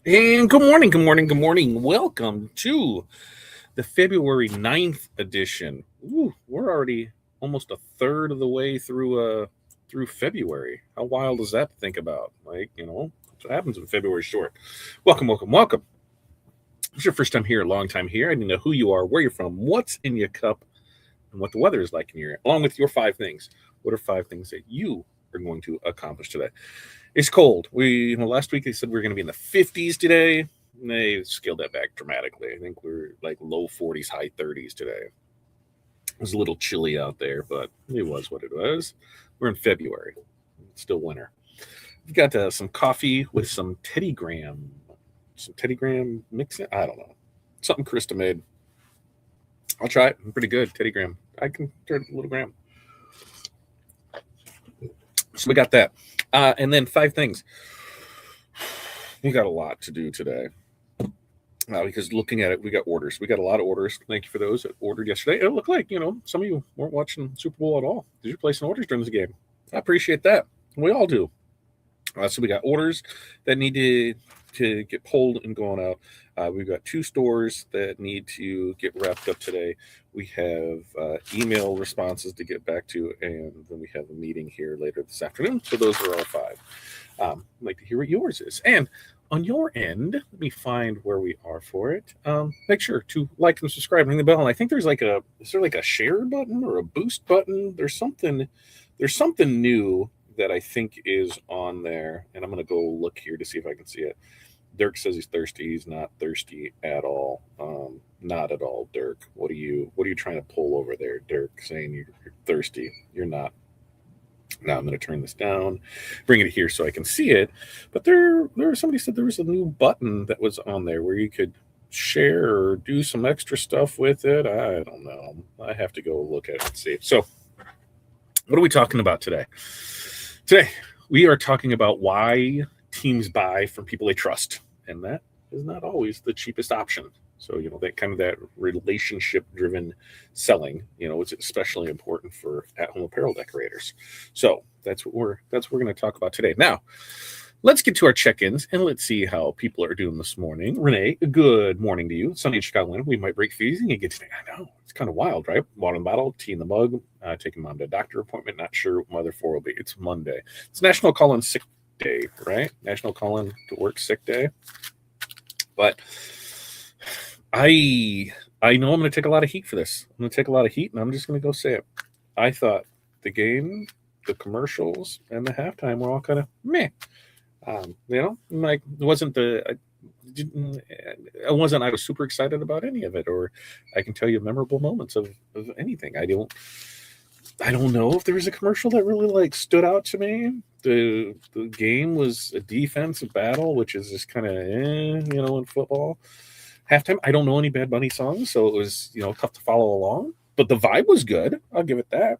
And good morning, good morning, good morning. Welcome to the February 9th edition. Ooh, we're already almost a third of the way through February. How wild is that to think about? That's what happens when February's short. Welcome, welcome, welcome. If it's your first time here, long time here. I need to know who you are, where you're from, what's in your cup, and what the weather is like in your area, along with your five things. What are five things that you are going to accomplish today? It's cold. Last week they said we were going to be in the 50s today. They scaled that back dramatically. I think we're like low 40s, high 30s today. It was a little chilly out there, but it was what it was. We're in February. It's still winter. We've got some coffee with some Teddy Graham. Some Teddy Graham mix. I don't know. Something Krista made. I'll try it. I'm pretty good. Teddy Graham. I can turn a little gram. So we got that. And then five things. We got a lot to do today. Because looking at it, we got orders. We got a lot of orders. Thank you for those that ordered yesterday. It looked like, some of you weren't watching Super Bowl at all. Did you place some orders during the game? I appreciate that. We all do. So we got orders that need to get pulled and going out. We've got two stores that need to get wrapped up today. We have email responses to get back to, and then we have a meeting here later this afternoon. So those are all five. I'd like to hear what yours is. And on your end, let me find where we are for it. Make sure to like and subscribe, ring the bell. And I think there's is there like a share button or a boost button? There's something new that I think is on there, and I'm gonna go look here to see if I can see it. Dirk says he's thirsty. He's not thirsty at all. Not at all, Dirk. What are you trying to pull over there, Dirk? Saying you're thirsty. You're not. Now I'm going to turn this down, bring it here so I can see it. But somebody said there was a new button that was on there where you could share or do some extra stuff with it. I don't know. I have to go look at it and see. So, what are we talking about today? Today, we are talking about why teams buy from people they trust, and that is not always the cheapest option. So, that relationship-driven selling, it's especially important for at-home apparel decorators. So that's what we're going to talk about today. Now, let's get to our check-ins and let's see how people are doing this morning. Renee, good morning to you. Sunny in Chicago. We might break freezing and get today. I know it's kind of wild, right? Water in the bottle, tea in the mug. Taking mom to a doctor appointment. Not sure what mother for will be. It's Monday. It's National Call-in Sick Day, right? National Call-in to Work Sick Day. But I know I'm going to take a lot of heat for this. I'm going to take a lot of heat, and I'm just going to go say it. I thought the game, the commercials, and the halftime were all kind of meh. Like it wasn't I was super excited about any of it, or I can tell you memorable moments of anything. I don't know if there was a commercial that really like stood out to me. The game was a defensive battle, which is just kind of in football. Halftime, I don't know any Bad Bunny songs, so it was tough to follow along. But the vibe was good. I'll give it that.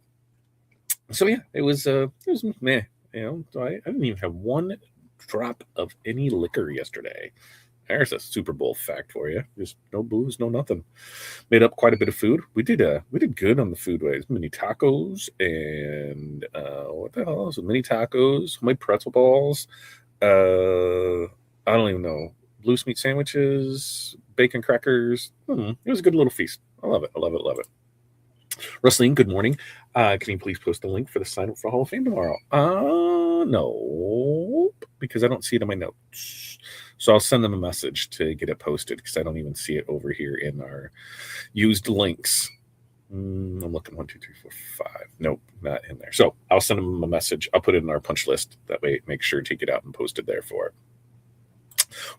So yeah, it was meh. So I didn't even have one drop of any liquor yesterday. There's a Super Bowl fact for you. Just no booze, no nothing. Made up quite a bit of food. We did good on the food ways. Mini tacos and what the hell else? Mini tacos, homemade pretzel balls. I don't even know. Loose meat sandwiches, bacon crackers. It was a good little feast. I love it. I love it. Love it. Rustling, good morning. Can you please post the link for the sign up for Hall of Fame tomorrow? No, because I don't see it in my notes. So I'll send them a message to get it posted because I don't even see it over here in our used links. I'm looking 1, 2, 3, 4, 5. Nope, not in there. So I'll send them a message. I'll put it in our punch list. That way, make sure to get out and post it there for it.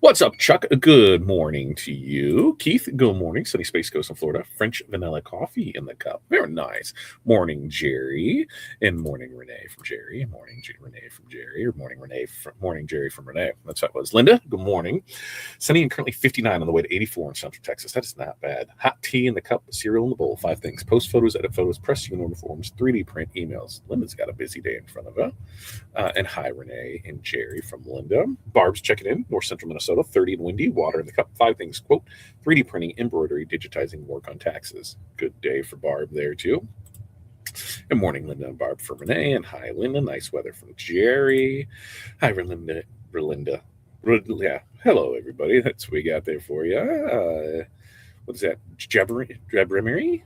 What's up, Chuck? Good morning to you. Keith, good morning. Sunny Space Coast in Florida. French vanilla coffee in the cup. Very nice. Morning, Jerry. And morning, Renee from Jerry. Morning, Renee from Jerry. Or morning, Jerry from Renee. That's how it was. Linda, good morning. Sunny and currently 59 on the way to 84 in Central Texas. That is not bad. Hot tea in the cup, cereal in the bowl. 5 things. Post photos, edit photos, press uniform forms, 3D print emails. Linda's got a busy day in front of her. And hi, Renee and Jerry from Linda. Barb's checking in. North Central Minnesota, 30 and windy, water in the cup, 5 things, quote, 3D printing, embroidery, digitizing, work on taxes. Good day for Barb there, too. Good morning, Linda and Barb from Renee, and hi, Linda. Nice weather from Jerry. Hi, Relinda. Yeah. Hello, everybody. That's what we got there for you. What is that? Jabberemery?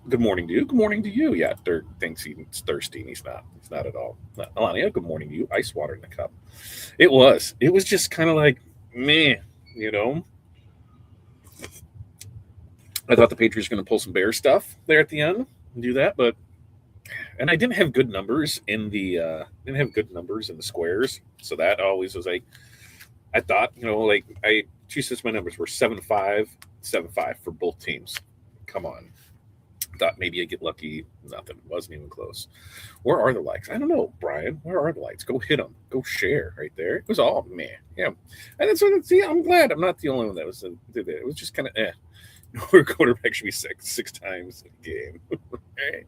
Good morning to you. Good morning to you. Yeah, Dirk thinks he's thirsty, and he's not. He's not at all. Alania, good morning to you. Ice water in the cup. It was. It was just kind of like, meh, you know. I thought the Patriots were going to pull some bear stuff there at the end and do that, but and I didn't have good numbers in the squares, so that always was like I thought, like I she says my numbers were 7-5, 7-5 for both teams. Come on. Thought maybe I get lucky. Nothing. Wasn't even close. Where are the likes? I don't know, Brian. Where are the likes? Go hit them. Go share right there. It was all meh. Yeah. And that's what see, I'm glad I'm not the only one that did it. It was just kind of Our quarterback should be six times a game. Right?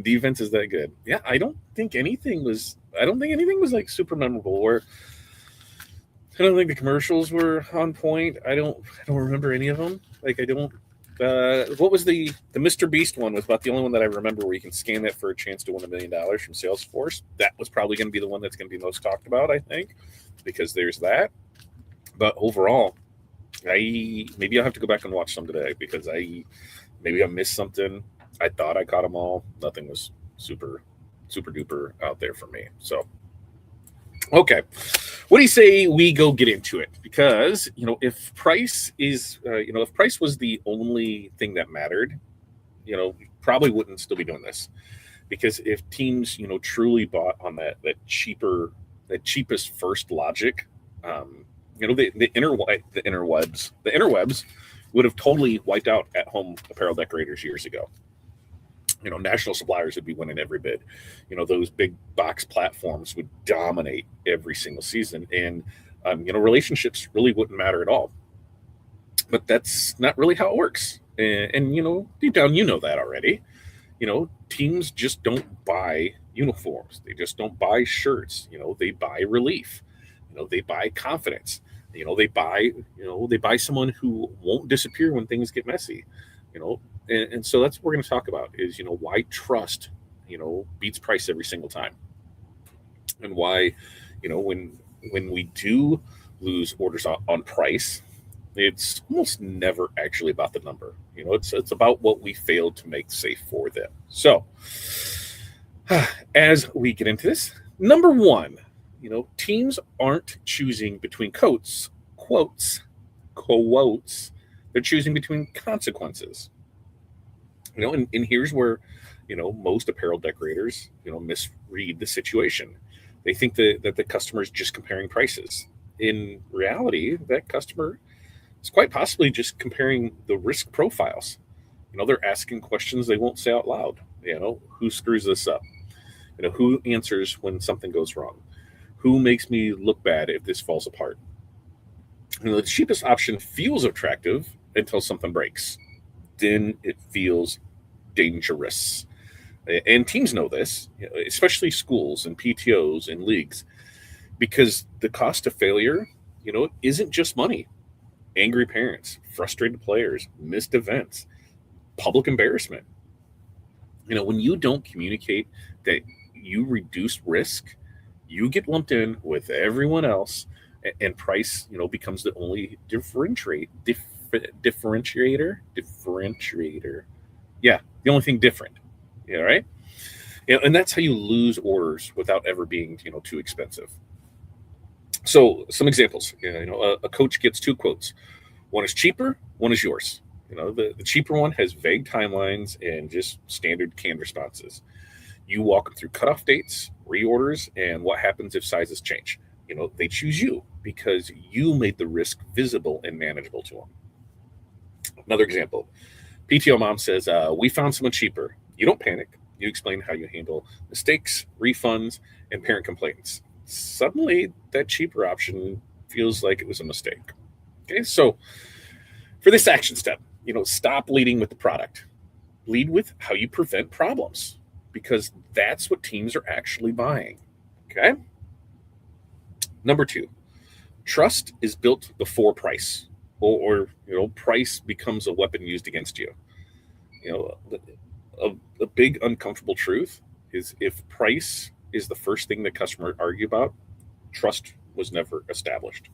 Defense is that good. Yeah, I don't think anything was like super memorable. Or I don't think the commercials were on point. I don't remember any of them. Like I don't. What was the Mr. Beast one? Was about the only one that I remember where you can scan that for a chance to win $1 million from Salesforce. That was probably going to be the one that's going to be most talked about, I think, because there's that. But overall, maybe I'll have to go back and watch some today because maybe I missed something. I thought I caught them all. Nothing was super duper out there for me. So, okay. What do you say we go get into it? Because, if price is, if price was the only thing that mattered, probably wouldn't still be doing this. Because if teams, truly bought on that cheapest first logic, the interwebs would have totally wiped out at-home apparel decorators years ago. National suppliers would be winning every bid. Those big box platforms would dominate every single season, and relationships really wouldn't matter at all. But that's not really how it works. And deep down, that already. Teams just don't buy uniforms. They just don't buy shirts. They buy relief. They buy confidence. They buy someone who won't disappear when things get messy. And so that's what we're going to talk about is, why trust, beats price every single time. And why, when we do lose orders on price, it's almost never actually about the number. It's about what we failed to make safe for them. So as we get into this, number one, teams aren't choosing between quotes. They're choosing between consequences. And here's where, most apparel decorators, misread the situation. They think that the customer is just comparing prices. In reality, that customer is quite possibly just comparing the risk profiles. They're asking questions they won't say out loud. Who screws this up? Who answers when something goes wrong? Who makes me look bad if this falls apart? The cheapest option feels attractive until something breaks. Then it feels dangerous. And teams know this, especially schools and PTOs and leagues, because the cost of failure, isn't just money. Angry parents, frustrated players, missed events, public embarrassment. When you don't communicate that you reduce risk, you get lumped in with everyone else, and price, becomes the only differentiator. Yeah, the only thing different. Yeah, right. And that's how you lose orders without ever being, too expensive. So some examples. A coach gets 2 quotes. One is cheaper. One is yours. The cheaper one has vague timelines and just standard canned responses. You walk them through cutoff dates, reorders, and what happens if sizes change. They choose you because you made the risk visible and manageable to them. Another example, PTO mom says, we found someone cheaper. You don't panic. You explain how you handle mistakes, refunds, and parent complaints. Suddenly, that cheaper option feels like it was a mistake. Okay, so for this action step, stop leading with the product. Lead with how you prevent problems, because that's what teams are actually buying. Okay? Number 2, trust is built before price, or price becomes a weapon used against you. A big uncomfortable truth is if price is the first thing the customer argue about, trust was never established.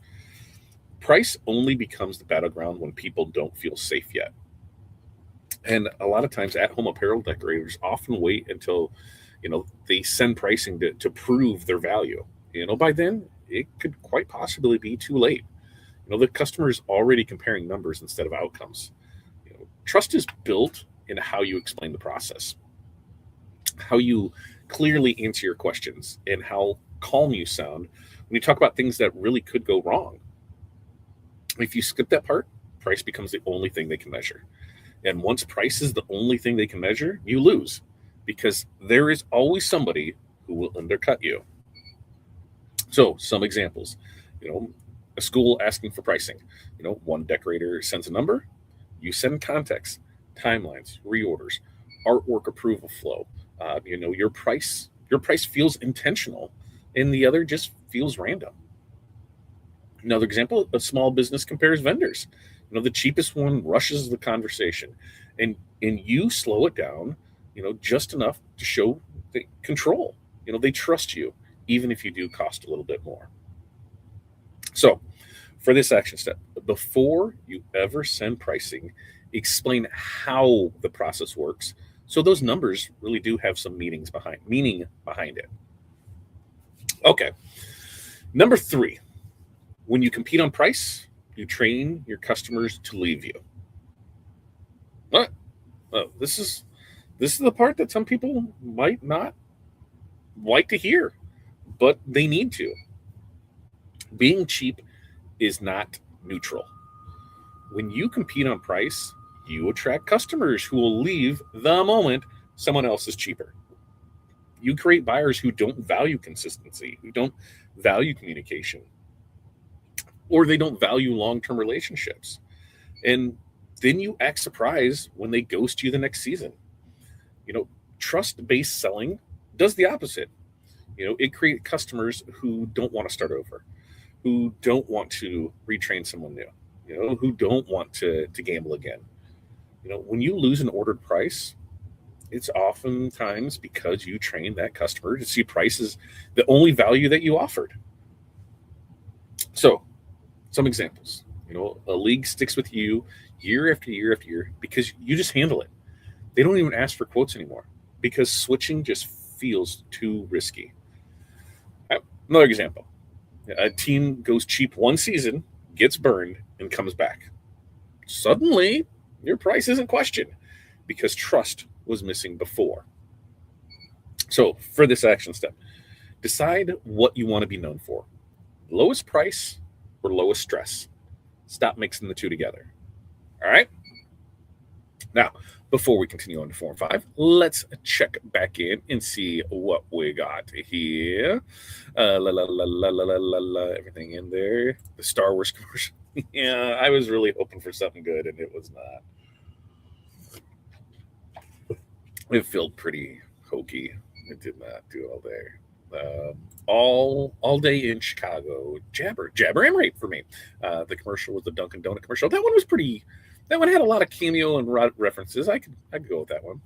Price only becomes the battleground when people don't feel safe yet. And a lot of times at home apparel decorators often wait until, they send pricing to prove their value. By then it could quite possibly be too late. The customer is already comparing numbers instead of outcomes. Trust is built in how you explain the process, how you clearly answer your questions, and how calm you sound when you talk about things that really could go wrong. If you skip that part, price becomes the only thing they can measure. And once price is the only thing they can measure, you lose, because there is always somebody who will undercut you. So, some examples, you know, a school asking for pricing. One decorator sends a number, you send context, timelines, reorders, artwork approval flow. Your price feels intentional, and the other just feels random. Another example: a small business compares vendors. The cheapest one rushes the conversation, and you slow it down, just enough to show the control. They trust you, even if you do cost a little bit more. So, for this action step, before you ever send pricing, explain how the process works, so those numbers really do have some meaning behind it. Okay, number three: when you compete on price, you train your customers to leave you. What? Oh, this is the part that some people might not like to hear, but they need to. Being cheap is not neutral. When you compete on price, you attract customers who will leave the moment someone else is cheaper. You create buyers who don't value consistency, who don't value communication, or they don't value long-term relationships. And then you act surprised when they ghost you the next season. You know, trust-based selling does the opposite. It creates customers who don't want to start over, who don't want to retrain someone new, who don't want to gamble again. When you lose an ordered price, it's oftentimes because you trained that customer to see price as the only value that you offered. So, some examples. A league sticks with you year after year after year because you just handle it. They don't even ask for quotes anymore because switching just feels too risky. Another example: a team goes cheap one season, gets burned, and comes back. Suddenly, your price isn't questioned because trust was missing before. So, for this action step, decide what you want to be known for: lowest price or lowest stress. Stop mixing the two together. All right. Now, before we continue on to Form 5, let's check back in and see what we got here. La, la, la, la, la, la, la, la, everything in there. The Star Wars commercial. Yeah, I was really hoping for something good, and it was not. It felt pretty hokey. It did not do all there. All day in Chicago. Jabber and rape for me. The commercial was the Dunkin' Donut commercial. That one was pretty. That one had a lot of cameo and references. I could go with that one.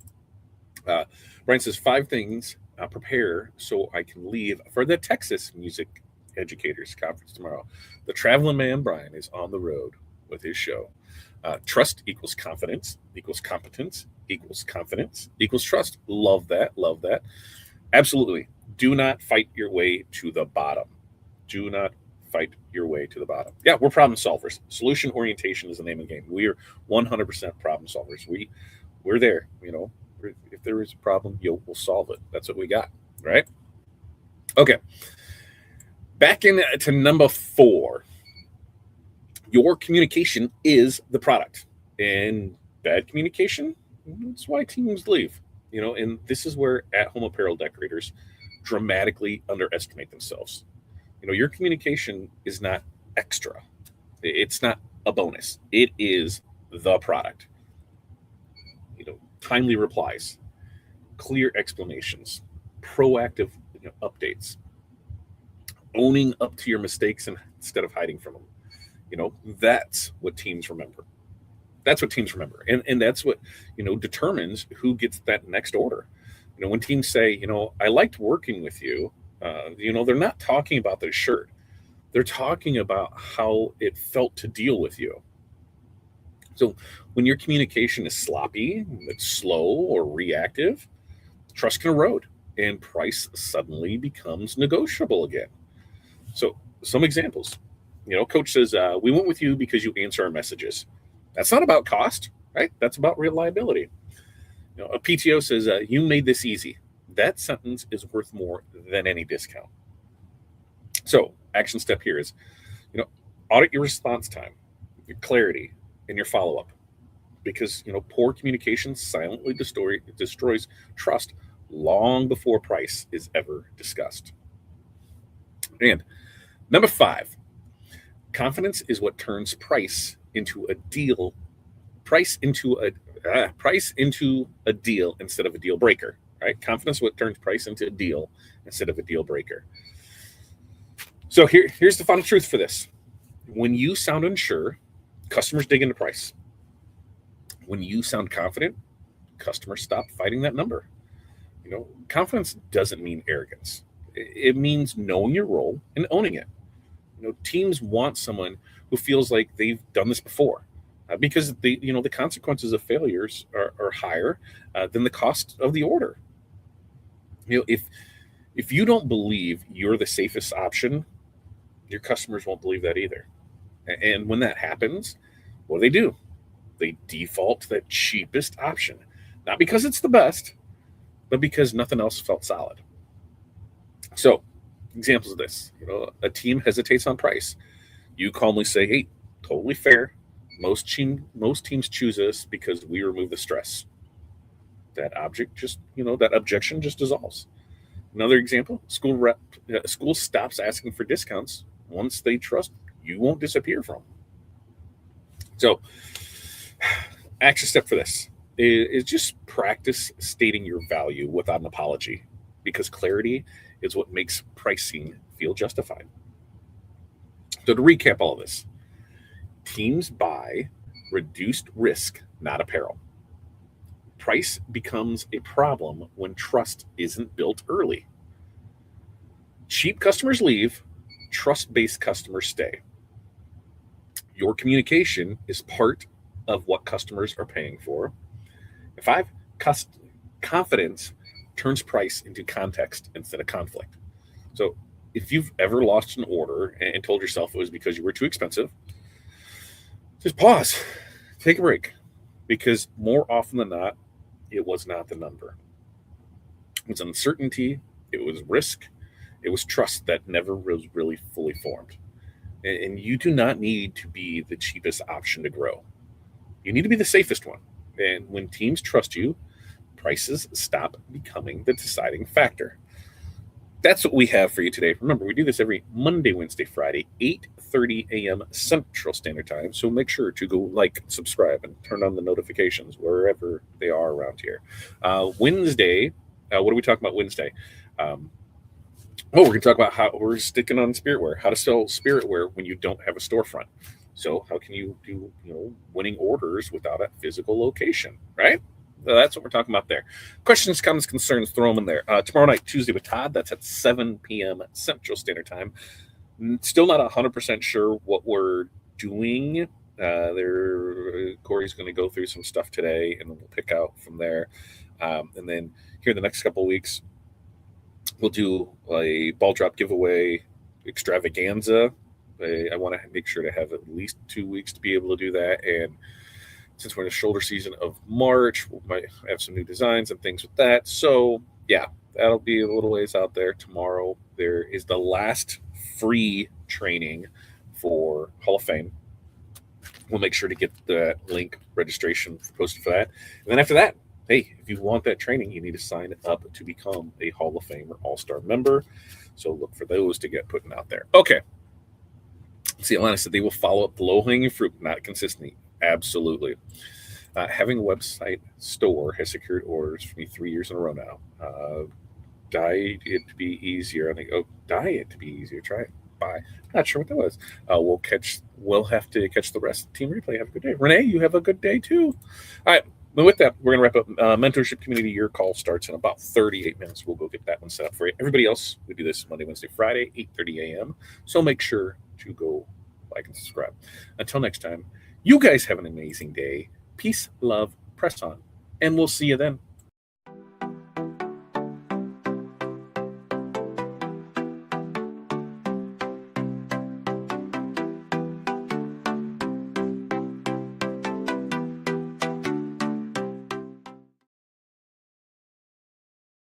Brian says 5 things prepare so I can leave for the Texas Music Educators Conference tomorrow. The traveling man Brian is on the road with his show. Trust equals confidence equals competence equals confidence equals trust. Love that. Love that. Absolutely. Do not fight your way to the bottom. Do not fight your way to the bottom. Yeah, we're problem solvers. Solution orientation is the name of the game. We are 100% problem solvers. We're there. If there is a problem, we'll solve it. That's what we got, right? Okay. Back into number 4. Your communication is the product, and bad communication, that's why teams leave. And this is where at-home apparel decorators dramatically underestimate themselves. Your communication is not extra. It's not a bonus. It is the product. Timely replies, clear explanations, proactive updates, owning up to your mistakes instead of hiding from them. That's what teams remember. That's what teams remember. And that's what, determines who gets that next order. When teams say, I liked working with you, they're not talking about their shirt. They're talking about how it felt to deal with you. So when your communication is sloppy, it's slow or reactive, trust can erode and price suddenly becomes negotiable again. So some examples, coach says, we went with you because you answer our messages. That's not about cost, right? That's about reliability. A PTO says, you made this easy. That sentence is worth more than any discount. So action step here is, audit your response time, your clarity, and your follow-up. Because, poor communication silently destroys trust long before price is ever discussed. And number 5, confidence is what turns price into a deal. Price into a deal instead of a deal breaker. Right? Confidence is what turns price into a deal instead of a deal breaker. So here's the final truth for this. When you sound unsure, customers dig into price. When you sound confident, customers stop fighting that number. Confidence doesn't mean arrogance. It means knowing your role and owning it. Teams want someone who feels like they've done this before, because the consequences of failures are higher than the cost of the order. If you don't believe you're the safest option, your customers won't believe that either. And when that happens, what do? They default to that cheapest option, not because it's the best, but because nothing else felt solid. So, examples of this, a team hesitates on price. You calmly say, hey, totally fair. Most teams choose us because we remove the stress. That objection just dissolves. Another example, school stops asking for discounts once they trust you won't disappear from. So, action step for this is just practice stating your value without an apology, because clarity is what makes pricing feel justified. So to recap all of this, teams buy reduced risk, not apparel. Price becomes a problem when trust isn't built early. Cheap customers leave, trust-based customers stay. Your communication is part of what customers are paying for. 5, confidence turns price into context instead of conflict. So if you've ever lost an order and told yourself it was because you were too expensive, just pause, take a break, because more often than not, it was not the number. It was uncertainty, it was risk, it was trust that never was really fully formed. And you do not need to be the cheapest option to grow. You need to be the safest one. And when teams trust you, prices stop becoming the deciding factor. That's what we have for you today. Remember, we do this every Monday, Wednesday, Friday, 8:30 a.m. Central Standard Time. So make sure to go like, subscribe, and turn on the notifications wherever they are around here. Wednesday, what are we talking about Wednesday? We're going to talk about how we're sticking on spiritware, how to sell spiritware when you don't have a storefront. So how can you do, winning orders without a physical location, right? So that's what we're talking about there. Questions, comments, concerns, throw them in there. Tomorrow night, Tuesday with Todd, that's at 7 p.m. Central Standard Time. Still not 100% sure what we're doing. Corey's going to go through some stuff today, and then we'll pick out from there. And then here in the next couple of weeks, we'll do a ball drop giveaway extravaganza. I want to make sure to have at least 2 weeks to be able to do that. And since we're in the shoulder season of March, we might have some new designs and things with that. So, yeah, that'll be a little ways out there. Tomorrow, there is the last free training for Hall of Fame. We'll make sure to get that link registration posted for that. And then after that, hey, if you want that training, you need to sign up to become a Hall of Fame or All-Star member. So look for those to get put out there. Okay. See, Alana said they will follow up the low-hanging fruit, not consistently. Absolutely. Having a website store has secured orders for me 3 years in a row now. Diet it to be easier. I think, diet to be easier. Try it. Bye. Not sure what that was. We'll have to catch the rest of the team replay. Have a good day. Renee, you have a good day too. All right. But with that, we're going to wrap up. Mentorship Community Year Call starts in about 38 minutes. We'll go get that one set up for you. Everybody else, we do this Monday, Wednesday, Friday, 8:30 a.m. So make sure to go like and subscribe. Until next time, you guys have an amazing day. Peace, love, press on, and we'll see you then.